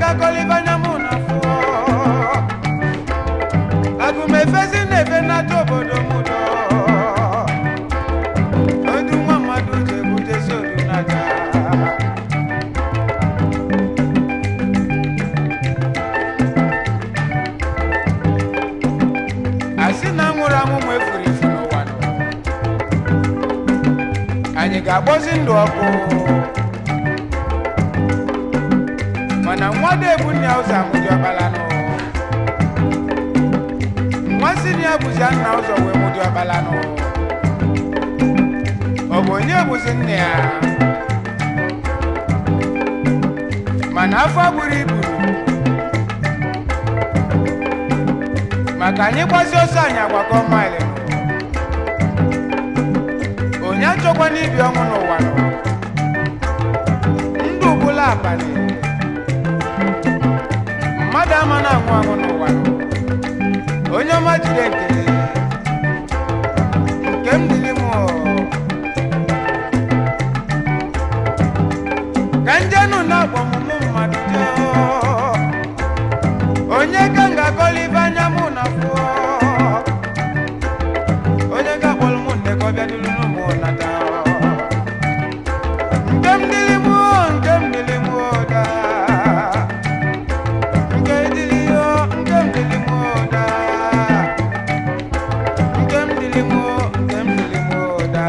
kanga kolivanya munafu agumefezi neve na tobodo mudo odu mamadu jebuje sodu naja asina ngura mu mwefuri funo wano anyị ga-agbozi ndụ ọkụ mana nwada ebunya ụzọ amụdị ọbala nụ nwansi na ya bụzi nna ụzọ wee mụdị ọbala nụ ọ bụ onye bụzi nne ya mana afọ buru ibu maka anyị gbazi ọsọ anyị agbakọ maịlị onye achọkwa n'ibi ọnwụ n'ụwa nọ ndụ bụla abalị mmadụ ama na-anwụ anwụ n'ụwa nọ onye ọma jide ekele nke m dịrị m ka njenụ na-agba ọmụmụ mmadụ jee onye ka m ga-akọla ibe anya mụ na fụọ onye ga-akpọrọ mụ nne ka ọ bịa dịrị n'ụmụ nata nke m dịrị m da nke dịrị m da nke m dịrị m da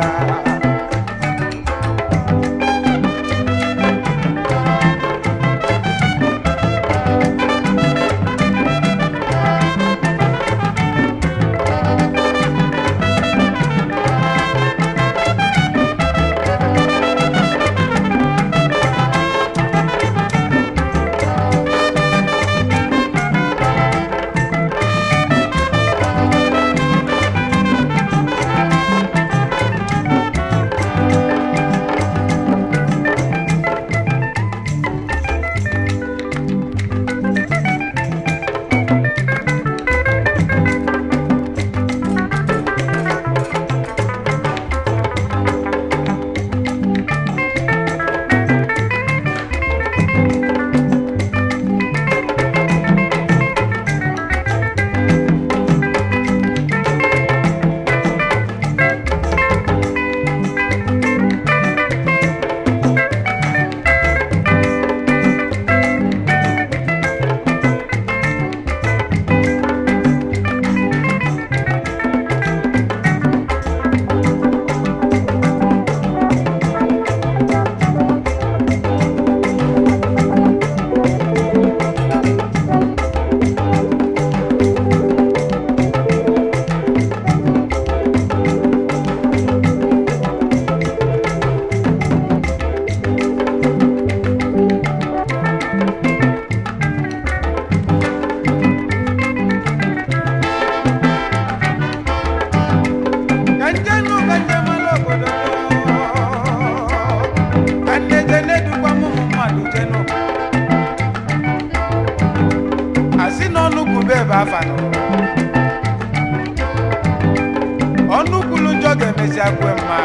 ọnụkwulu njọ ga-emezi akwe mma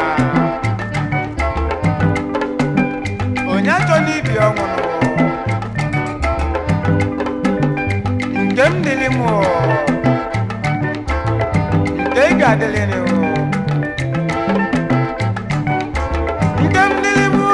onye achọ n'ibi ọnwụ nke m dịrị m nke ị ga-adịrịrị nke m dịrị m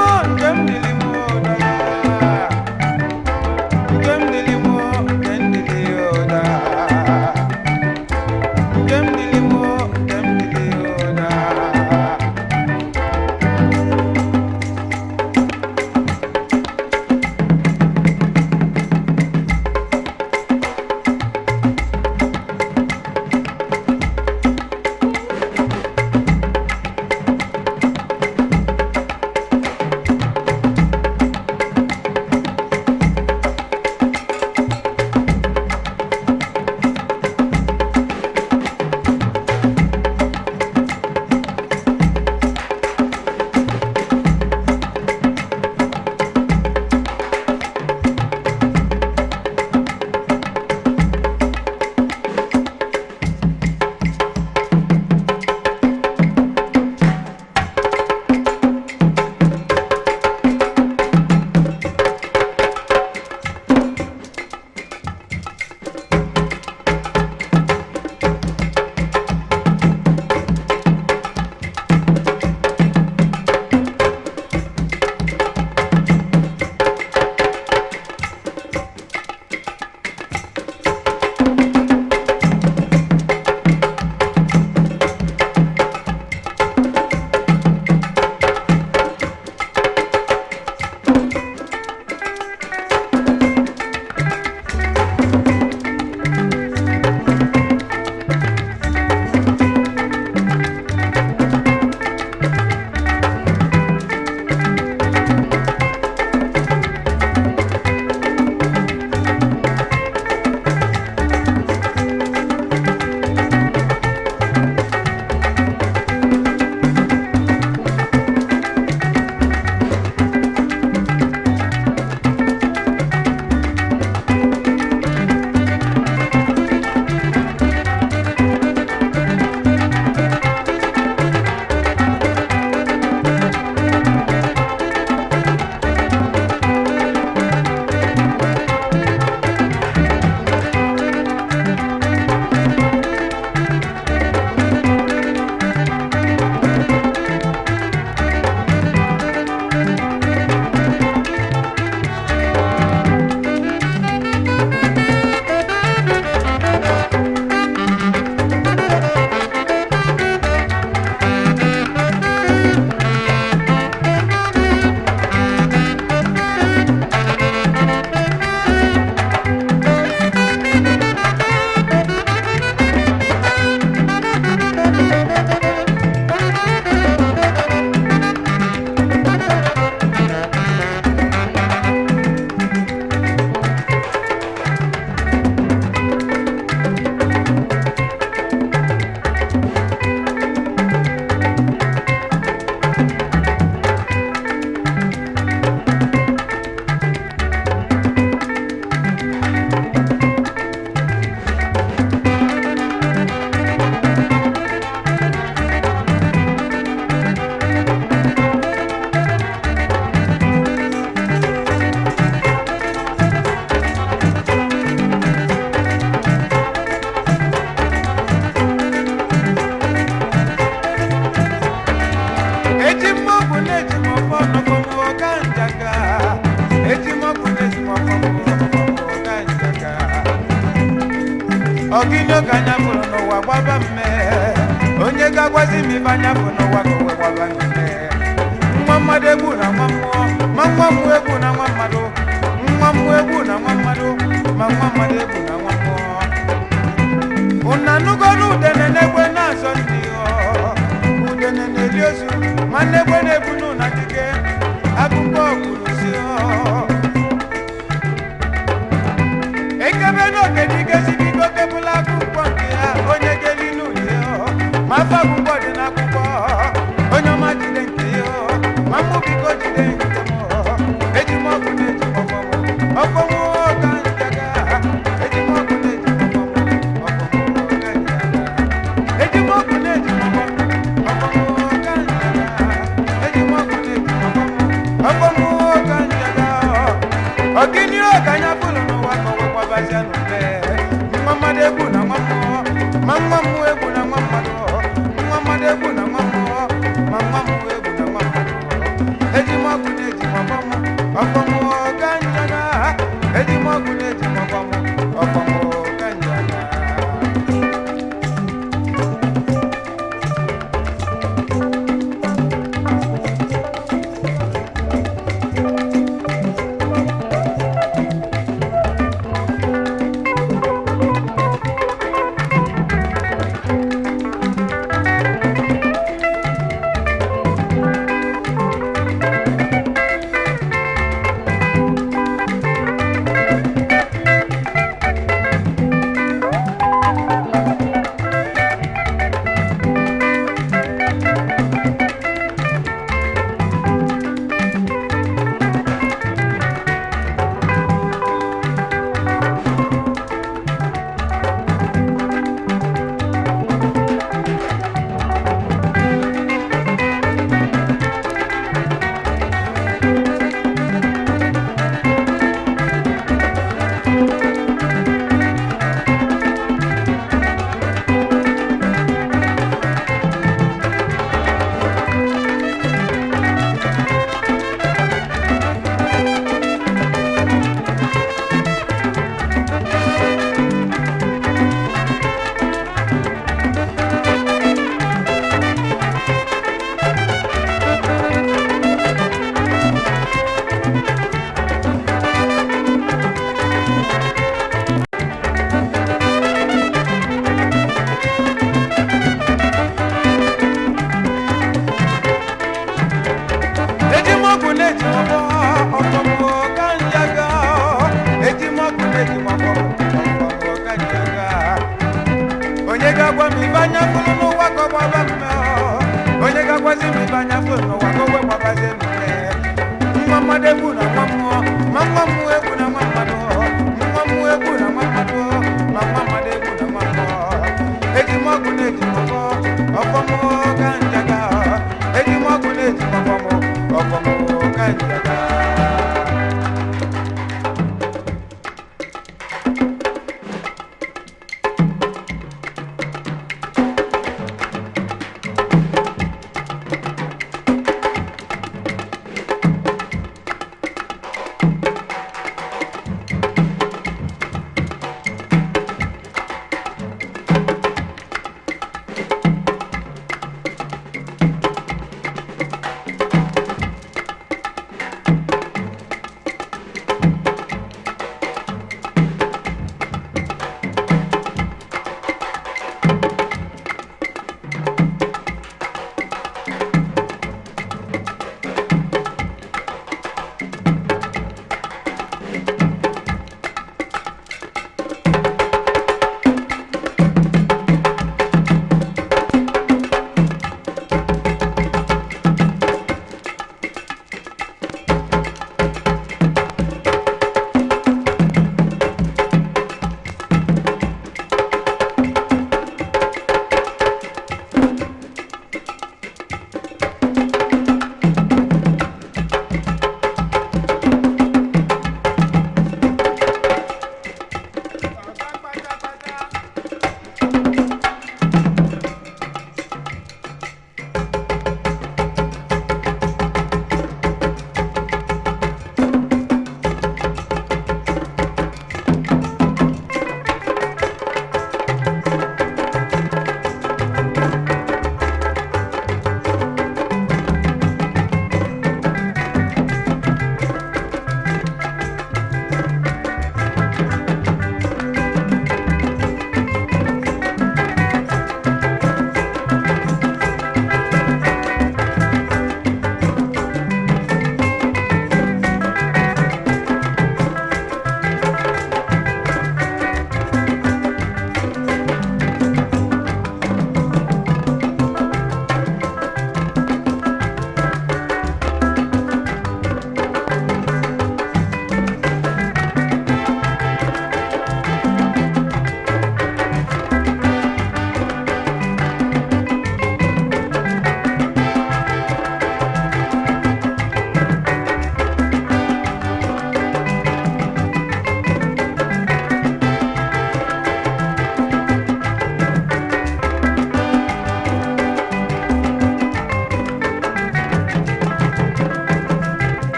ogini oganya furu n'ụwa gbaba mme onye ga-agwazi m ibe anya bụ n'ụwa ka owe gbaba mme nwa mmadụ egbu na nwa mmụọ ma nwa mmụọ egbu na nwa mmadụ nwa mmụọ egbu na nwa mmadụ ma nwa mmadụ egbu na nwa mmụọ una nugonu udene n'egbe na-azọ ndị udene na-eli ozu ma n'egbe na-ebu n'ụna dike akụkọ kwuru si ekebe n'oge dike si biko kepụla akwụkwọ nke ya onye geli n'ụdị ma afọ akwụkwọ dị n'akwụkwọ onye ọma jide nke ya ma mụ biko jide nke m eji m ọgwụ na-eji ọfọmụ ka njaga eji m ọgwụ na-eji ogini oganya bulu n'ụwa ka owe gbabazia n'ube nwa mmadụ egbu na nwa mmụọ ma nwa mmụọ egbu na nwa mmadụ nwa mmadụ egbu na nwa mmụọ ma nwa mmụọ egbu na nwa mmadụ eji m ọgwụ na-eji ọfọmụ ka njaga eji m ọgwụ na-eji ọfọmụ ka njaga onye ga-agwa m ibe anya fụrụ n'ụwa ka ọ gbaba mme onye ga-agwazi m ibe anya fụrụ n'ụwa ka o wee gbabazie mme nwa mmadụ egbu na nwa mmụọ ma nwa mmụọ egbu na nwa mmadụ nwa mmụọ egbu na nwa mmadụ ma nwa mmadụ egbu na nwa mmụọ eji m ọgwụ na-eji ọfọmụ ka njaga eji m ọgwụ na-eji ọfọmụ ka njaga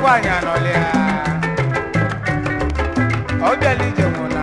nwanyị anọlịa ọ bịala ije nwụna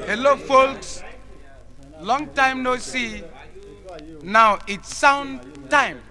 Hello, folks. Long time no see. Now it's sound time.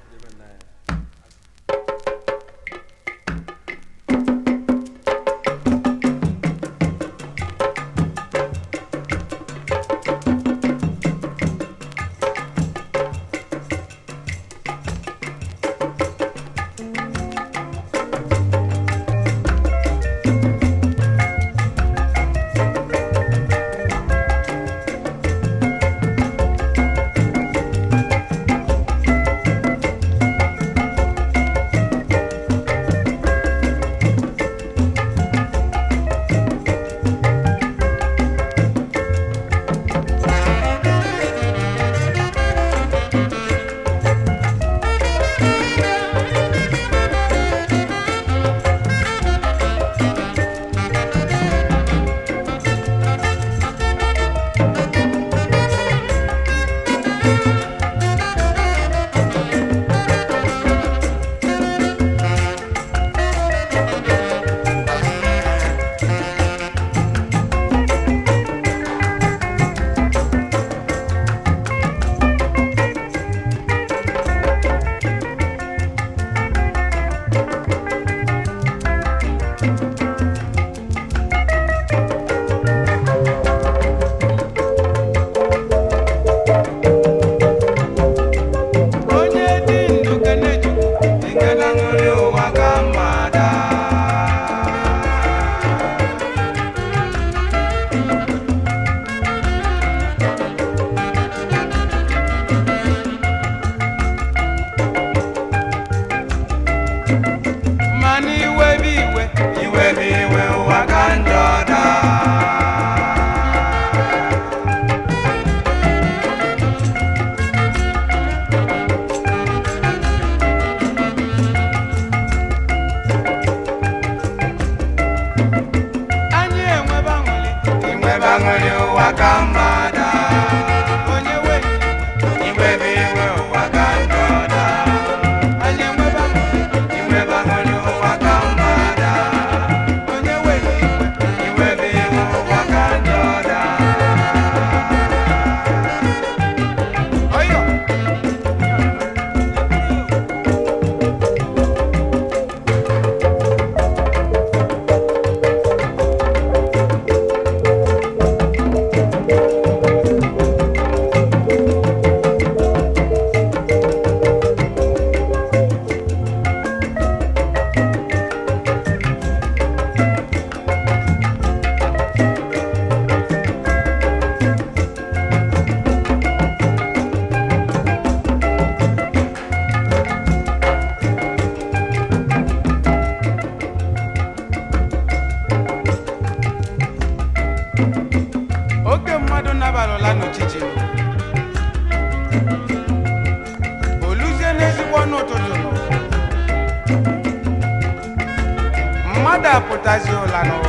Mada putazi olano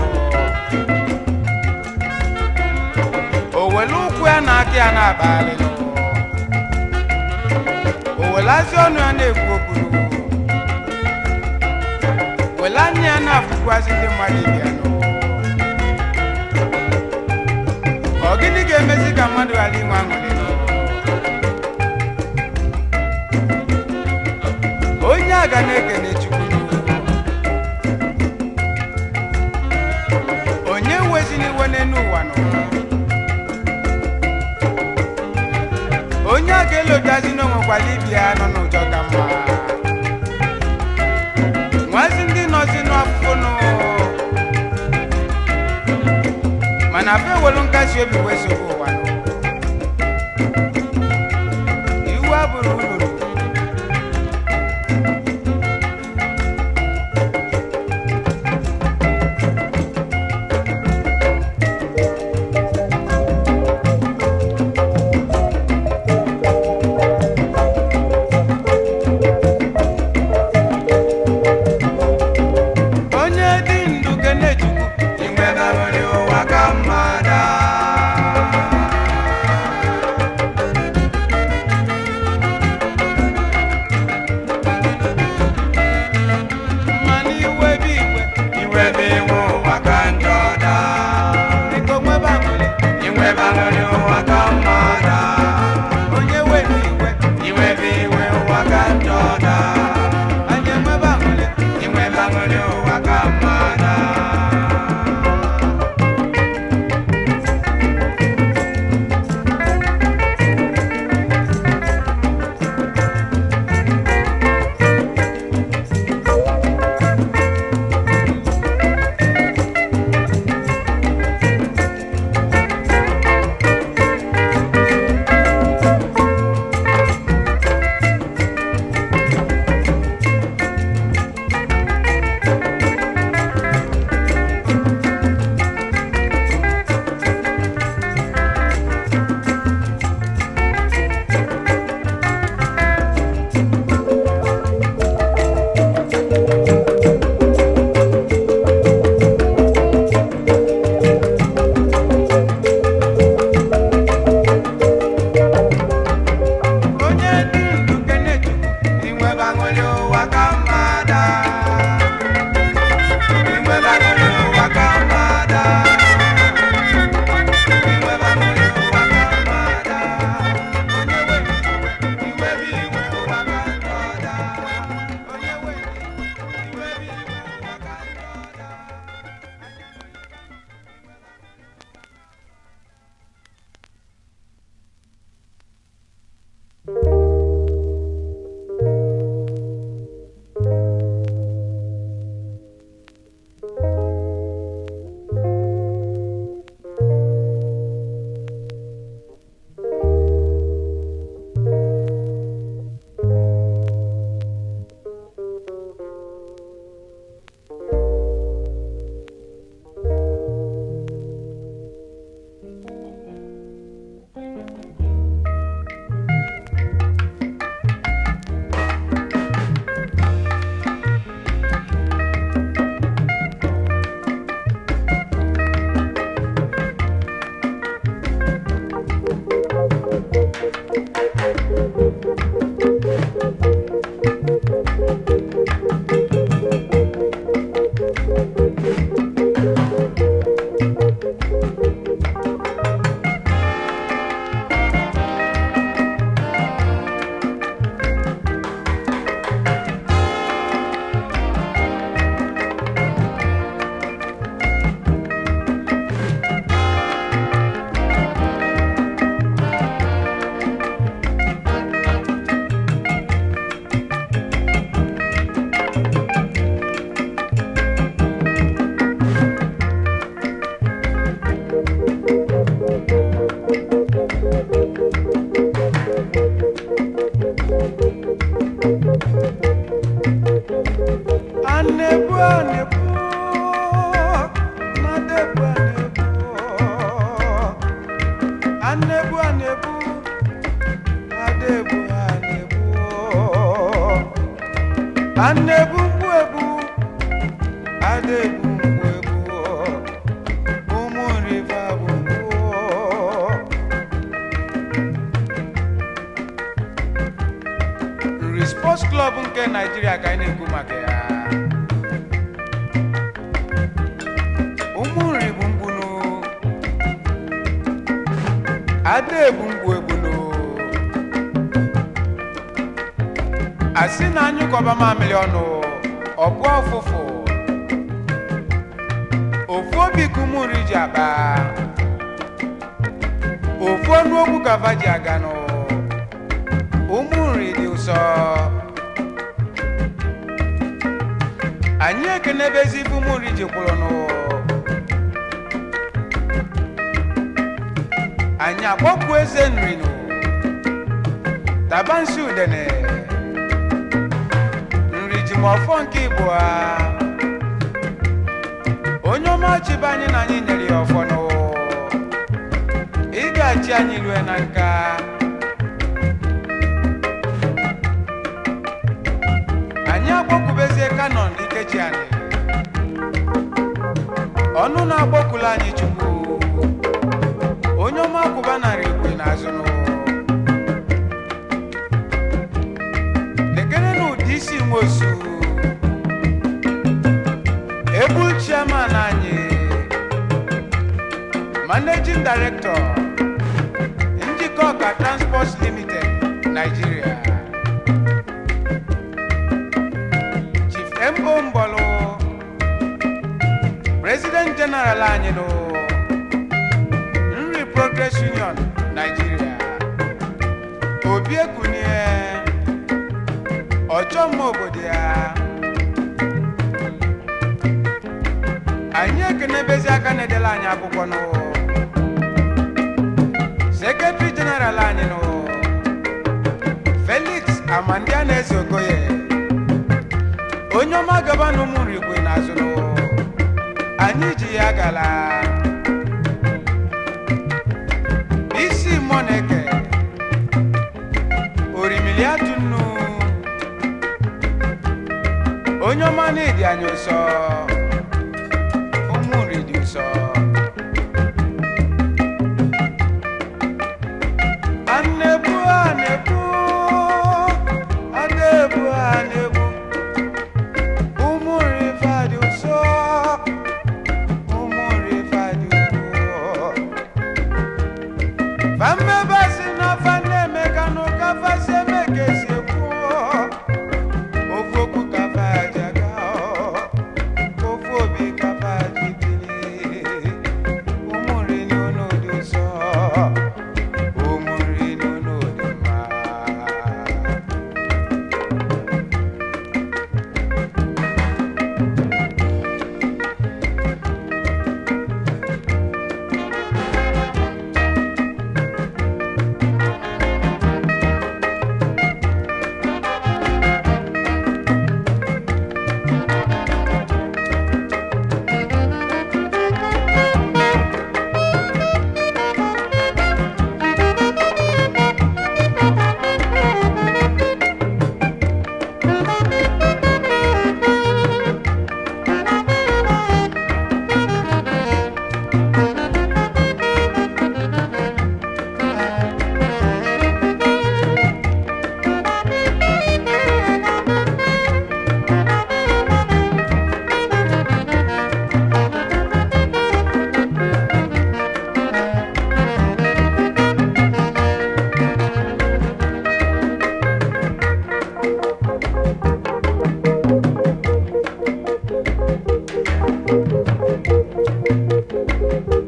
Owelu kwa na aki anabali no Owelazi onu ane ekwoku Welani anafukwasi ndi mwalibia no Ogini gemezi kamadu ali mwangole no Onyaga neke ne chukwu n'ụwa nọ onye ga kwa Libya nọ n'ụjọ ka mma nwazi ndị nọzi n'afụfụ nụ mana fe welu nkasi obi wee sogbu ụwa nụ iwu abụrụ ululu Sports Club nke Nigeria ka anyị na-ekwu maka ya ụmụ nri bụ mgbunu ada ebu mgbu egbunu asị na anyị kọba mamịrị ọnụ ọbụ ọfụfụ ofu obi kumuri ji akpa ofu ọnụ okwu kava ji aga nụ ụmụ nri dị ụsọ anyị ekenebezi ibu ụmụ nri jikwụrụ nụ anyị akpọkwu eze nri nụ tabansi udene nri ji ma ọfọ nke igbo a onye ọma chibe anyị na anyị nyere ya ọfọ nụ ị ga-achị anyị lue na nka anyị akpọkwubezie kanon ikeji anyị ọnụ na-akpọkwula anyị chukwu onye ọma kwụba narị igwe n'azụ nụ lekere n'ụdị isi nwosu ebu chairman anyị managing director njikọ ọka transport limited Nigeria Chief M.O. Mbolo President General anyị nụ Nri Progress Union Nigeria Obi Ekunie ọchọmma obodo ya anyị ekenebezi aka na-edela anyị akwụkwọ nụ Secretary General anyị nụ Felix Amandiana Ezeokoye onye ọma gaba n'ụmụ nri igwe n'azụ nụ anyị ji ya gala isi Moneke orimili atụ nnu onye ọma na-edi anyị ụsọ ụmụ nri dị ụsọ anebu ụmụ nri fadị ụsọ ụmụ nri fadị ụsọ famebasi na faneme kanu kafasi emeke si ekwuo ofu okwu kafa ajaga ofu obi kafa ajibili ụmụ nri n'ụlọ dị ụsọ ụmụ nri n'ụlọ dị mma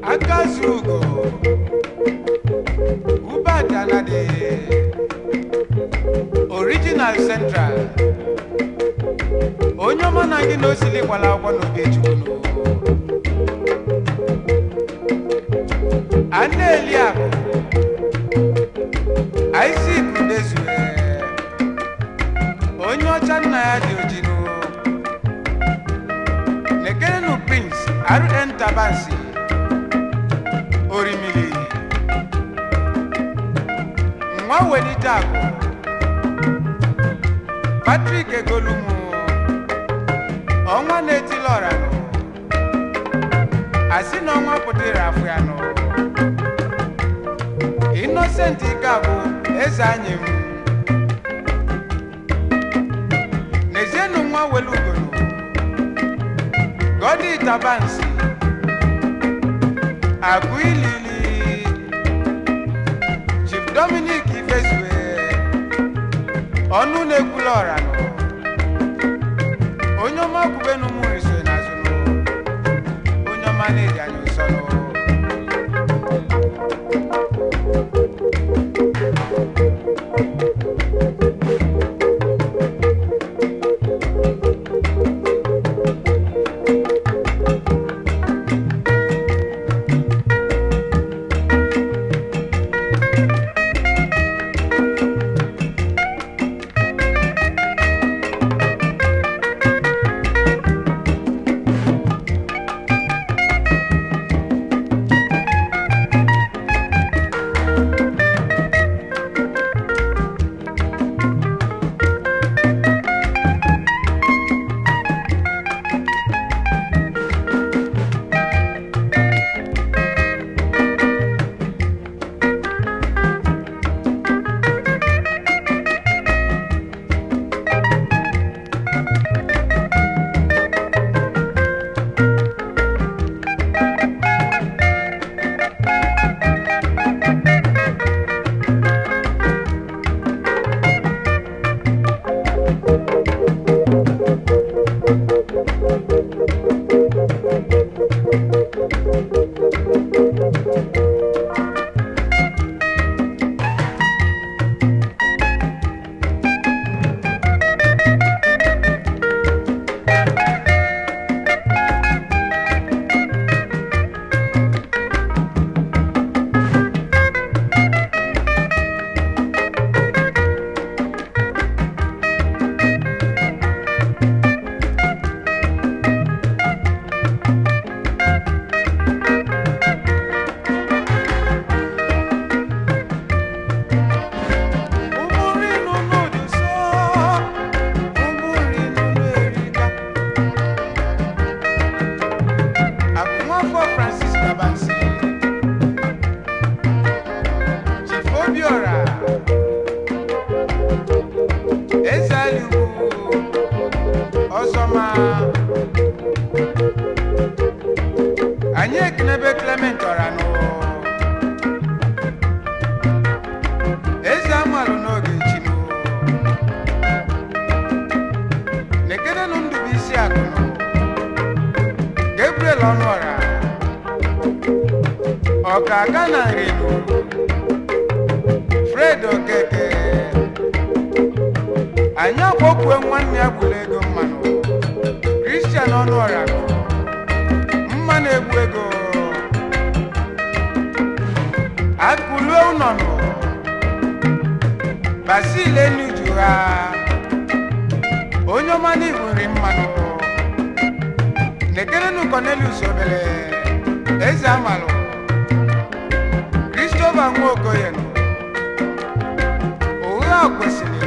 Akazugo Ubadana de Original Central onye ọma na gị na osili kwala akwụkwọ n'oge chukwu Anne Eliakụ Isaac Udezue onye ọcha nna ya dị ojinu Nekerenu Prince R.N. Tabansi Orimili nwa welite akụ Patrick Egolumu ọnwa na-etili ọra nụ asị na ọnwa pụtara afọ ya nụ Innocent Ikabụ eze anyị m n'ezienụ nwa welugolu Godi Tabansi Agụ ilili Chief Dominic Ifezue ọnụ na-ekwula ọra nụ onye ọma kwubenu mụ iso n'azụ nụ onye ọma na-eji anyị ụsọ nụ ọnụ ọra ọkaka na nrinu Fred Okeke anyị akwọkwue nwanne ya gburu ego mmanụ Christian ọnụ ọra mma na-egbu ego akụlue ụnọnụ Basil Enuju ha onye ọma n'Igbo nri mmanụ nekerenu Cornelius Obele eze amalụ Christopher Nwokoye ụgha kwesịrị